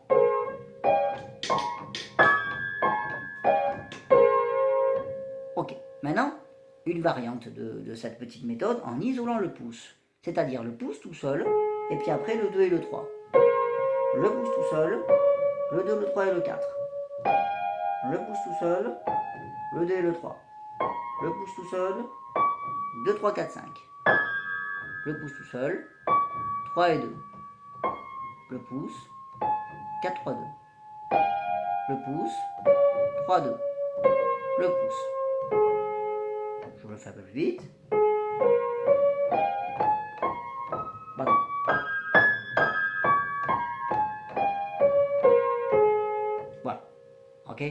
Ok, maintenant, une variante de cette petite méthode en isolant le pouce. C'est-à-dire le pouce tout seul, et puis après le 2 et le 3. Le pouce tout seul, le 2, le 3 et le 4. Le pouce tout seul, le 2 et le 3. Le pouce tout seul, 2, 3, 4, 5. Le pouce tout seul, 3 et 2. Le pouce, 4, 3, 2. Le pouce, 3, 2. Le pouce. Je le fais un peu plus vite. Pardon. Voilà. Ok?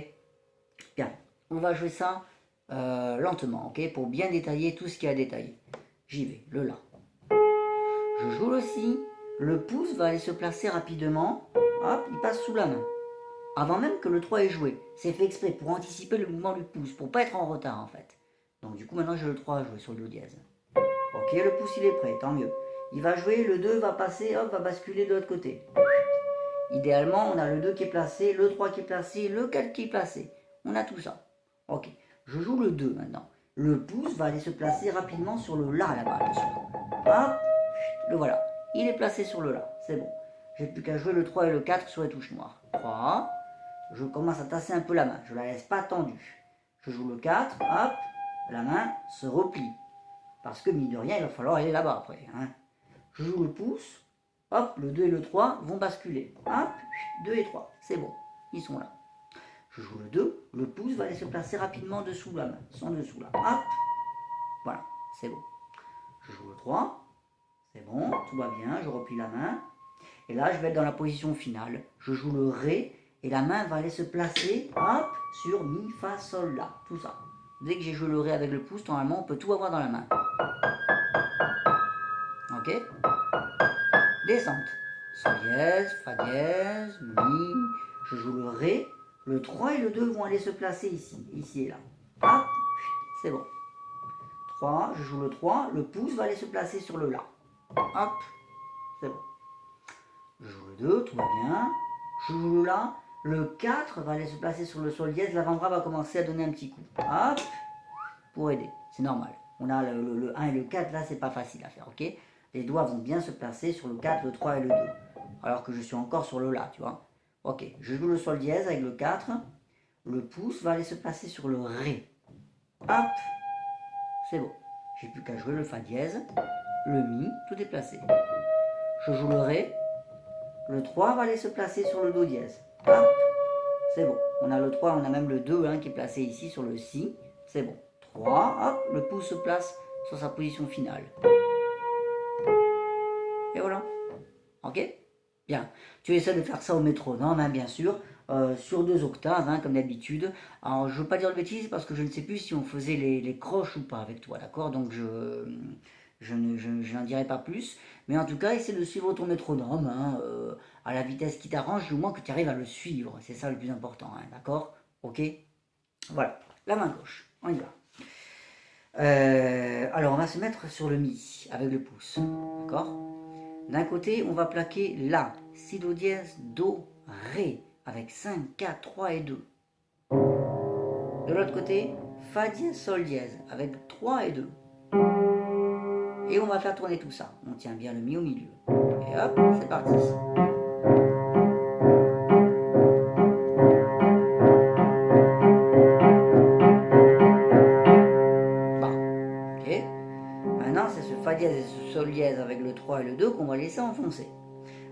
Bien. On va jouer ça lentement, ok? Pour bien détailler tout ce qu'il y a à détailler. J'y vais, le la. Je joue le si. Le pouce va aller se placer rapidement. Hop, il passe sous la main. Avant même que le 3 ait joué. C'est fait exprès pour anticiper le mouvement du pouce, pour pas être en retard en fait. Donc du coup maintenant j'ai le 3 à jouer sur le do dièse. Ok, le pouce il est prêt, tant mieux. Il va jouer, le 2 va passer, hop, va basculer de l'autre côté. Idéalement, on a le 2 qui est placé, le 3 qui est placé, le 4 qui est placé. On a tout ça. Ok, je joue le 2 maintenant. Le pouce va aller se placer rapidement sur le la là-bas. Hop, le voilà. Il est placé sur le la, c'est bon. J'ai plus qu'à jouer le 3 et le 4 sur les touches noires. 3, je commence à tasser un peu la main, je la laisse pas tendue. Je joue le 4, hop, la main se replie. Parce que mine de rien, il va falloir aller là-bas après. Je joue le pouce, hop, le 2 et le 3 vont basculer. Hop, 2 et 3, c'est bon, ils sont là. Je joue le 2, le pouce va aller se placer rapidement dessous la main, son dessous là. Hop, voilà, c'est bon. je joue le 3, c'est bon, tout va bien, je replie la main. Et là, je vais être dans la position finale. Je joue le Ré et la main va aller se placer, hop, sur Mi, Fa, Sol, La, tout ça. Dès que j'ai joué le Ré avec le pouce, normalement, on peut tout avoir dans la main. Ok? Descente. Sol dièse, Fa dièse, Mi. Je joue le Ré. Le 3 et le 2 vont aller se placer ici, ici et là. Hop, c'est bon. 3, je joue le 3, le pouce va aller se placer sur le La. Hop, c'est bon. Je joue le 2, tout va bien. Je joue le La. Le 4 va aller se placer sur le Sol dièse. L'avant-bras va commencer à donner un petit coup. Hop, pour aider. C'est normal. On a le 1 et le 4, là, c'est pas facile à faire, ok? Les doigts vont bien se placer sur le 4, le 3 et le 2. Alors que je suis encore sur le La, tu vois. Ok, je joue le Sol dièse avec le 4. Le pouce va aller se placer sur le Ré. Hop, c'est bon. J'ai plus qu'à jouer le Fa dièse, le Mi, tout est placé. Je joue le Ré. Le 3 va aller se placer sur le Do dièse. Hop, c'est bon. On a le 3, on a même le 2 hein, qui est placé ici sur le Si. C'est bon. 3, hop, le pouce se place sur sa position finale. Et voilà. Ok? Bien. Tu essaies de faire ça au métronome, hein, bien sûr, sur 2 octaves, hein, comme d'habitude. Alors, je ne veux pas dire de bêtises parce que je ne sais plus si on faisait les croches ou pas avec toi, d'accord? Donc, je n'en dirai pas plus. Mais en tout cas, essaie de suivre ton métronome hein, à la vitesse qui t'arrange, du moins que tu arrives à le suivre. C'est ça le plus important, hein, d'accord? Ok? Voilà. La main gauche. On y va. Alors, on va se mettre sur le Mi avec le pouce, d'accord? D'un côté, on va plaquer La, Si, Do dièse, Do, Ré, avec 5, 4, 3 et 2. De l'autre côté, Fa dièse, Sol dièse, avec 3 et 2. Et on va faire tourner tout ça. On tient bien le Mi au milieu. Et hop, c'est parti. Bon, ok. Maintenant, c'est ce Fa dièse et ce Sol dièse avec le 3 et le 2 qu'on va laisser enfoncer.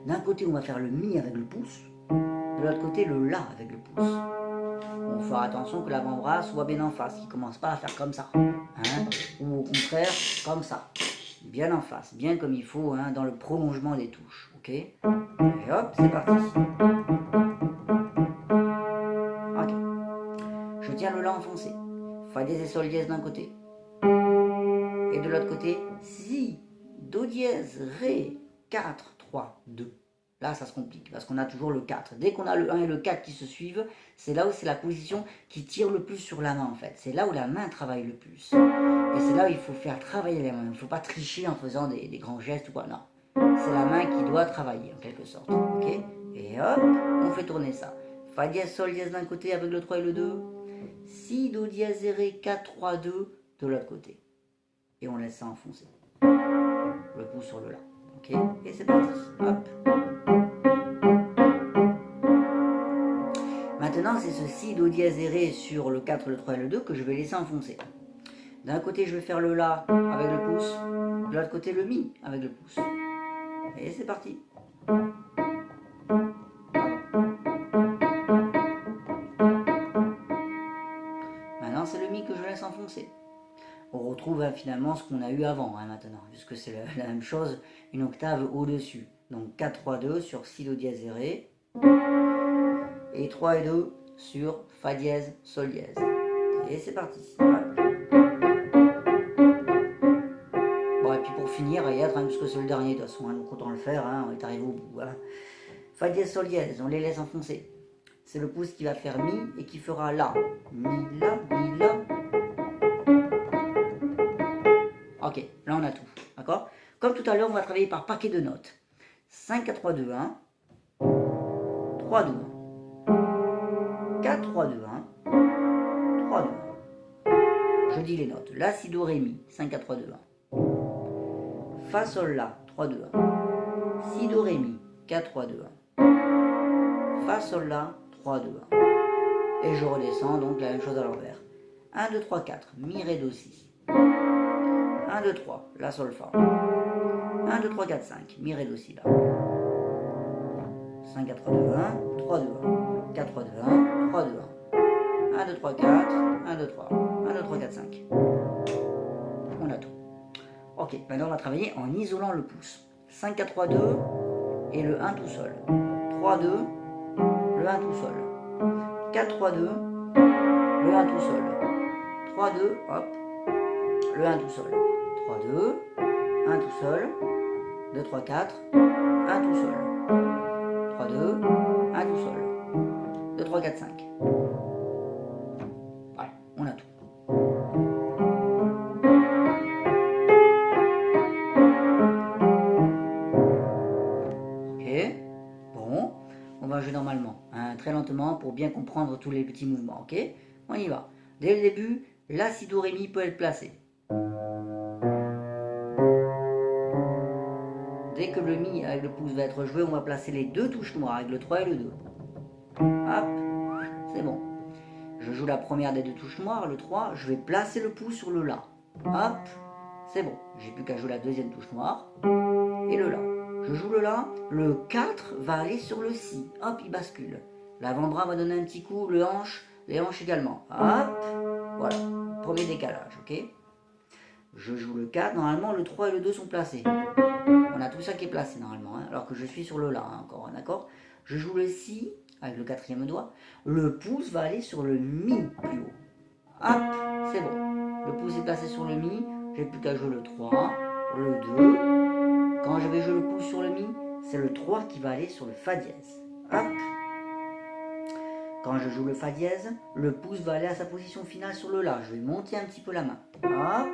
D'un côté, on va faire le Mi avec le pouce. De l'autre côté, le La avec le pouce. On va faire attention que l'avant-bras soit bien en face, qu'il ne commence pas à faire comme ça. Hein, ou au contraire, comme ça. Bien en face, bien comme il faut, hein, dans le prolongement des touches. Ok? Et hop, c'est parti. Ok. Je tiens le La enfoncé. Fa dièse et Sol dièse d'un côté. Et de l'autre côté, Si, Do dièse, Ré, 4, 3, 2. Là, ça se complique parce qu'on a toujours le 4. Dès qu'on a le 1 et le 4 qui se suivent, c'est là où c'est la position qui tire le plus sur la main en fait. C'est là où la main travaille le plus. Et c'est là où il faut faire travailler la main. Il ne faut pas tricher en faisant des grands gestes ou quoi. Non. C'est la main qui doit travailler en quelque sorte. Ok? Et hop, on fait tourner ça. Fa dièse, Sol dièse d'un côté avec le 3 et le 2. Si, Do dièse, Ré, 4, 3, 2 de l'autre côté. Et on laisse ça enfoncer. Le pouce sur le La. Ok? Et c'est parti. Hop. Maintenant, c'est ce Si, Do dièse et Ré sur le 4, le 3 et le 2 que je vais laisser enfoncer. D'un côté, je vais faire le La avec le pouce. De l'autre côté, le Mi avec le pouce. Et c'est parti. Maintenant, c'est le Mi que je laisse enfoncer. On retrouve finalement ce qu'on a eu avant, hein, maintenant, puisque c'est la même chose, une octave au-dessus. Donc 4, 3, 2 sur Si, Do dièse et Ré. Et 3 et 2 sur Fa dièse, Sol dièse. Et c'est parti. Voilà. Bon, et puis pour finir, il y a, puisque c'est le dernier de toute façon, hein, donc autant le faire, hein, on est arrivé au bout. Voilà. Fa dièse, Sol dièse, on les laisse enfoncer. C'est le pouce qui va faire Mi et qui fera La. Mi, La, Mi, La. Ok, là on a tout, d'accord? Comme tout à l'heure, on va travailler par paquet de notes. 5, 4, 3, 2, 1. 3, 2, 1. 4, 3, 2, 1. 3, 2, 1. Je dis les notes. La, Si, Do, Ré, Mi. 5, 4, 3, 2, 1. Fa, Sol, La. 3, 2, 1. Si, Do, Ré, Mi. 4, 3, 2, 1. Fa, Sol, La. 3, 2, 1. Et je redescends, donc la même chose à l'envers. 1, 2, 3, 4. Mi, Ré, Do, Si. 1, 2, 3. La, Sol, Fa. 1, 2, 3, 4, 5. Mi, Ré, Do, Si, La. 5, 4, 3, 2, 1. 3, 2, 1. 4, 3, 2, 1. 3, 2, 1. 1, 2, 3, 4. 1, 2, 3. 1, 2, 3, 4, 5. On a tout. Ok, maintenant on va travailler en isolant le pouce. 5, 4, 3, 2 et le 1 tout seul. 3, 2, le 1 tout seul. 4, 3, 2, le 1 tout seul. 3, 2, hop, le 1 tout seul. 3, 2, 1 tout seul. 2, 3, 4, 1 tout seul. 3, 2, 1 tout seul. 2, 3, 4, 5. Voilà, on a tout. Ok, bon, on va jouer normalement, hein, très lentement pour bien comprendre tous les petits mouvements, ok? On y va. Dès le début, la si do ré mi peut être placée. Dès que le mi avec le pouce va être joué, on va placer les deux touches noires avec le 3 et le 2. Hop, c'est bon. Je joue la première des deux touches noires, le 3, je vais placer le pouce sur le La. Hop, c'est bon. J'ai plus qu'à jouer la deuxième touche noire et le La. Je joue le La, le 4 va aller sur le Si. Hop, il bascule. L'avant-bras va donner un petit coup, le hanche, les hanches également. Hop, voilà, premier décalage, ok? Je joue le 4, normalement le 3 et le 2 sont placés. On a tout ça qui est placé normalement, hein, alors que je suis sur le La encore, d'accord? Je joue le Si avec le quatrième doigt. Le pouce va aller sur le Mi plus haut. Hop, c'est bon. Le pouce est placé sur le Mi, j'ai plus qu'à jouer le 3, le 2. Quand je vais jouer le pouce sur le Mi, c'est le 3 qui va aller sur le Fa dièse. Hop. Quand je joue le Fa dièse, le pouce va aller à sa position finale sur le La. Je vais monter un petit peu la main. Hop,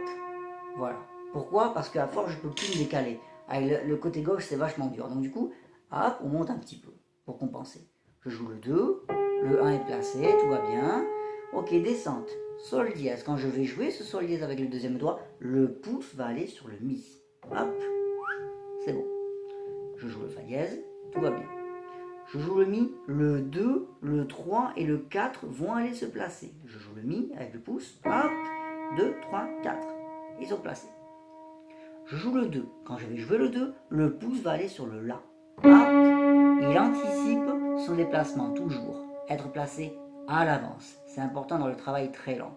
voilà. Pourquoi? Parce qu'à force, je ne peux plus me décaler. Avec le côté gauche, c'est vachement dur. Donc du coup, hop, on monte un petit peu pour compenser. Je joue le 2, le 1 est placé, tout va bien. Ok, descente, Sol dièse. Quand je vais jouer ce Sol dièse avec le deuxième doigt, le pouce va aller sur le Mi. Hop, c'est bon. Je joue le Fa dièse, tout va bien. Je joue le Mi, le 2, le 3 et le 4 vont aller se placer. Je joue le Mi avec le pouce, hop, 2, 3, 4. Ils sont placés. Je joue le 2. Quand je vais jouer le 2, le pouce va aller sur le La. Hop, il anticipe son déplacement, toujours. Être placé à l'avance. C'est important dans le travail très lent.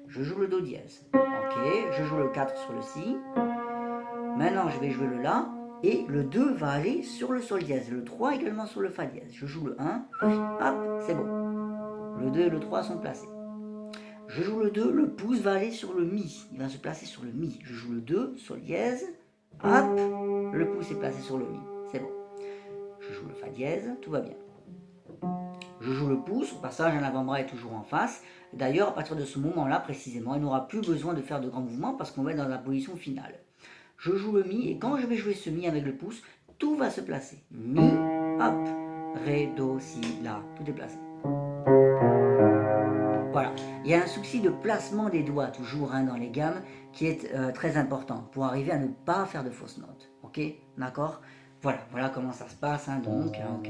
Je joue le Do dièse. Ok, je joue le 4 sur le Si. Maintenant, je vais jouer le La. Et le 2 va aller sur le Sol dièse. Le 3 également sur le Fa dièse. Je joue le 1. Hop, c'est bon. Le 2 et le 3 sont placés. Je joue le 2, le pouce va aller sur le Mi. Il va se placer sur le Mi. Je joue le 2, Sol dièse. Hop, le pouce est placé sur le Mi. C'est bon. Je joue le Fa dièse, tout va bien. Je joue le pouce, au passage, un avant-bras est toujours en face. D'ailleurs, à partir de ce moment-là, précisément, il n'aura plus besoin de faire de grands mouvements parce qu'on va être dans la position finale. Je joue le Mi et quand je vais jouer ce Mi avec le pouce, tout va se placer. Mi, hop, Ré, Do, Si, La, tout est placé. Voilà, il y a un souci de placement des doigts toujours dans les gammes qui est très important pour arriver à ne pas faire de fausses notes. Ok, d'accord? Voilà comment ça se passe donc, ok.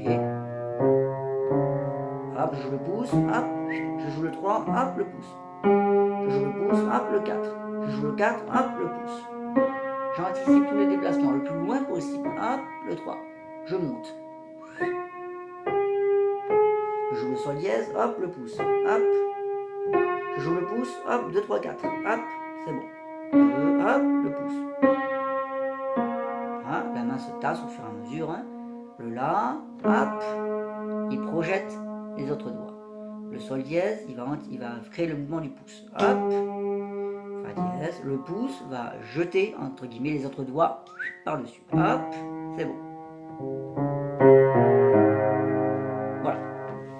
Hop, je joue le pouce, hop, je joue le 3, hop, le pouce. Je joue le pouce, hop, le 4. Je joue le 4, hop, le pouce. J'anticipe tous les déplacements le plus loin possible. Hop, le 3. Je monte. Je joue le Sol dièse, hop, le pouce. Hop. Je joue le pouce, hop, 2, 3, 4. Hop, c'est bon. 2, hop, le pouce. Ah, la main se tasse au fur et à mesure. Le La, hop, il projette les autres doigts. Le Sol dièse, il va créer le mouvement du pouce. Hop, Fa dièse, le pouce va jeter, entre guillemets, les autres doigts par-dessus. Hop, c'est bon.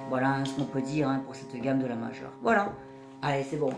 Voilà ce qu'on peut dire pour cette gamme de la majeure. Voilà, allez, c'est bon.